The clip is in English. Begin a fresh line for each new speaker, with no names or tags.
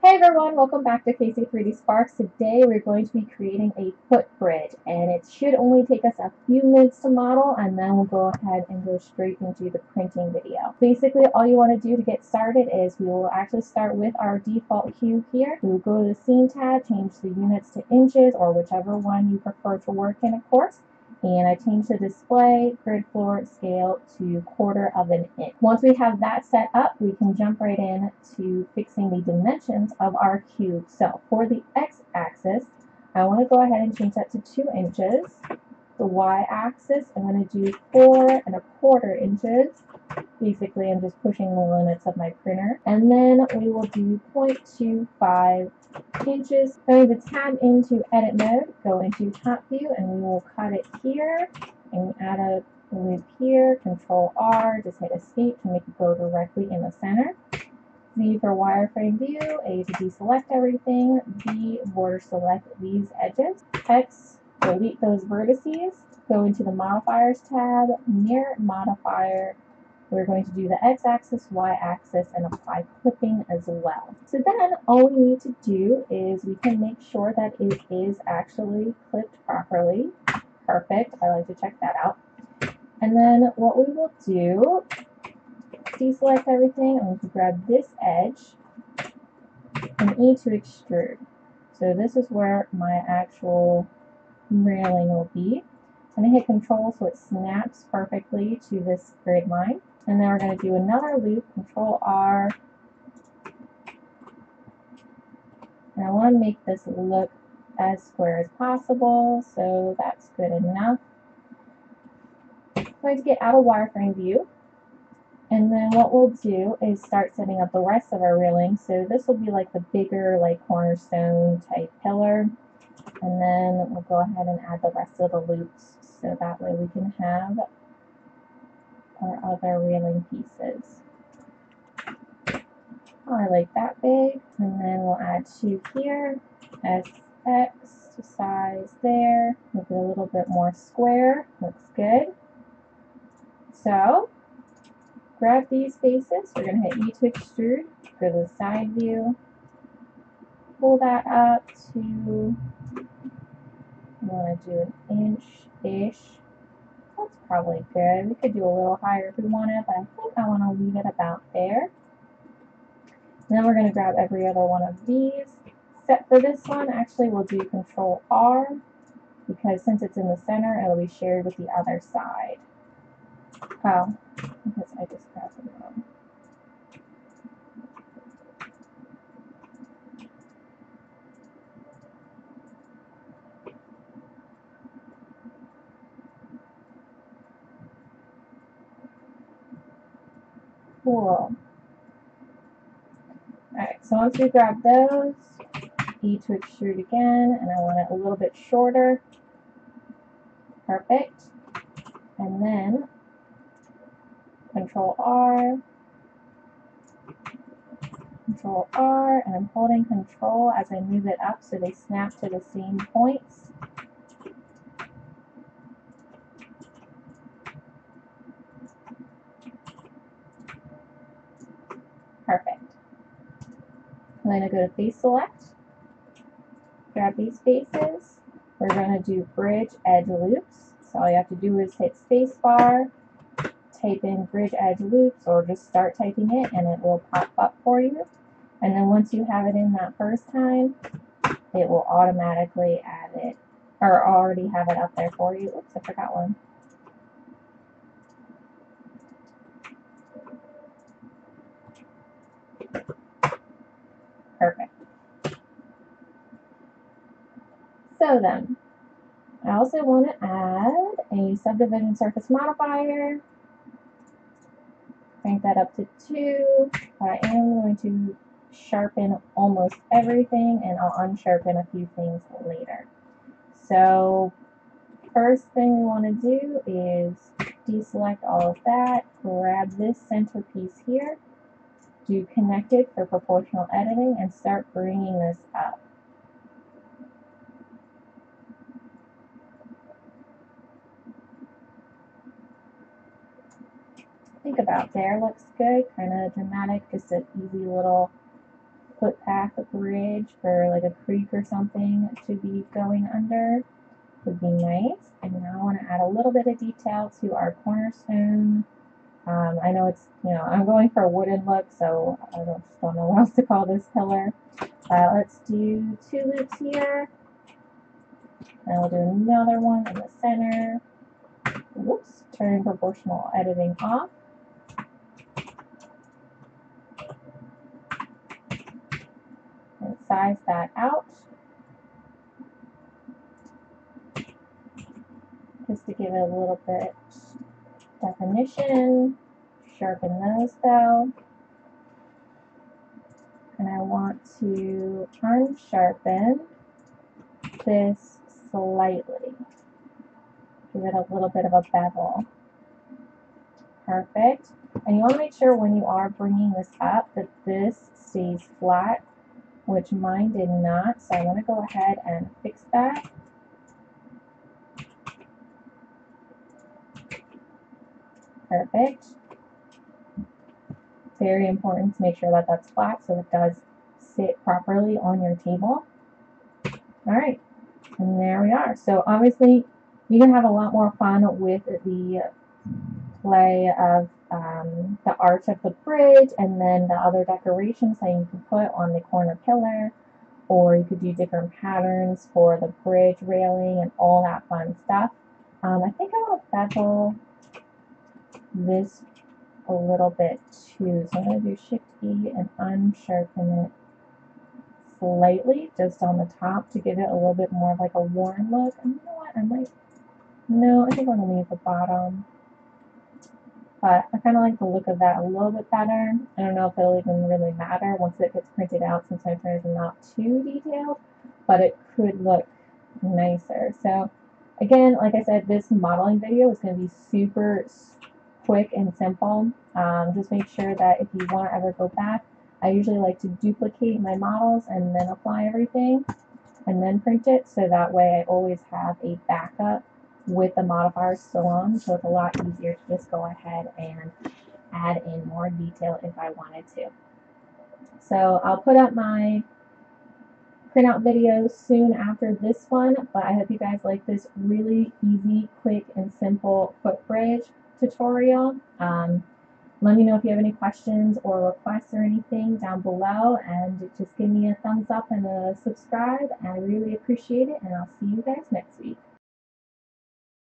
Hey everyone, welcome back to Casey 3D Sparks. Today we're going to be creating a foot bridge and it should only take us a few minutes to model and then we'll go ahead and go straight into the printing video. Basically all you want to do to get started is we will actually start with our default cube here. We will go to the scene tab, change the units to inches or whichever one you prefer to work in, of course. And I changed the display grid floor scale to 1/4 of an inch. Once we have that set up, we can jump right in to fixing the dimensions of our cube. So for the x-axis, I want to go ahead and change that to 2 inches. The y-axis, I'm going to do 4 1/4 inches. Basically, I'm just pushing the limits of my printer. And then we will do 0.25 inches. Going to tab into edit mode, go into top view, and we will cut it here and add a loop here. Control R, just hit escape to make it go directly in the center. Z for wireframe view, A to deselect everything, B border select these edges, X delete those vertices, go into the modifiers tab, near modifier, we're going to do the x-axis, y-axis, and apply clipping as well. So then all we need to do is we can make sure that it is actually clipped properly. Perfect, I like to check that out. And then what we will do, deselect everything, I'm going to grab this edge and E to extrude. So this is where my actual railing will be. I'm going to hit Control so it snaps perfectly to this grid line. And then we're going to do another loop, Control R. And I want to make this look as square as possible, so that's good enough. I'm going to get out of wireframe view. And then what we'll do is start setting up the rest of our railing. So this will be like the bigger, like cornerstone type pillar. And then we'll go ahead and add the rest of the loops so that way we can have our other railing pieces. I like that big. And then we'll add 2 here, SX to size there, make it a little bit more square, looks good. So grab these faces, we're going to hit E to extrude, go to the side view, pull that up to, I want to do an inch-ish. That's probably good. We could do a little higher if we wanted, but I think I want to leave it about there. And then we're going to grab every other one of these. Except for this one, actually we'll do Control R, because since it's in the center, it'll be shared with the other side. Oh, because I just grabbed it wrong. Cool. Alright, so once we grab those, E to extrude again, and I want it a little bit shorter. Perfect. And then Control R, Control R, and I'm holding Control as I move it up so they snap to the same points. Perfect. I'm going to go to face select, grab these faces. We're going to do bridge edge loops. So all you have to do is hit spacebar, type in bridge edge loops, or just start typing it and it will pop up for you. And then once you have it in that first time, it will automatically add it, or already have it up there for you. Oops, I forgot one. Perfect. So then, I also want to add a subdivision surface modifier. Crank that up to 2. I am going to sharpen almost everything, and I'll unsharpen a few things later. So first thing we want to do is deselect all of that, grab this center piece here, do connected for proportional editing, and start bringing this up. I think about there looks good, kind of dramatic, just an easy little footpath bridge for like a creek or something to be going under would be nice. And now I want to add a little bit of detail to our cornerstone. I know it's, I'm going for a wooden look, so I just don't know what else to call this pillar. Let's do 2 loops here. And we'll do another one in the center. Whoops, turning proportional editing off. And size that out. Just to give it a little bit definition. Sharpen those though. And I want to unsharpen this slightly. Give it a little bit of a bevel. Perfect. And you want to make sure when you are bringing this up that this stays flat, which mine did not. So I want to go ahead and fix that. Perfect. Very important to make sure that that's flat so it does sit properly on your table. All right, and there we are. So obviously you can have a lot more fun with the play of the arch of the bridge and then the other decorations that you can put on the corner pillar, or you could do different patterns for the bridge railing and all that fun stuff. I think I want to bevel this a little bit too, so I'm going to do Shift E and unsharpen it slightly just on the top to give it a little bit more of like a worn look. And you know what, I think I'm going to leave the bottom. But I kind of like the look of that a little bit better. I don't know if it'll even really matter once it gets printed out since my printers are not too detailed, but it could look nicer. So again, like I said, this modeling video is going to be super quick and simple. Just make sure that if you want to ever go back, I usually like to duplicate my models and then apply everything and then print it, so that way I always have a backup with the modifiers still on, so it's a lot easier to just go ahead and add in more detail if I wanted to. So I'll put up my printout videos soon after this one, but I hope you guys like this really easy, quick, and simple footbridge tutorial. Let me know if you have any questions or requests or anything down below, and just give me a thumbs up and a subscribe. I really appreciate it, and I'll see you guys next week.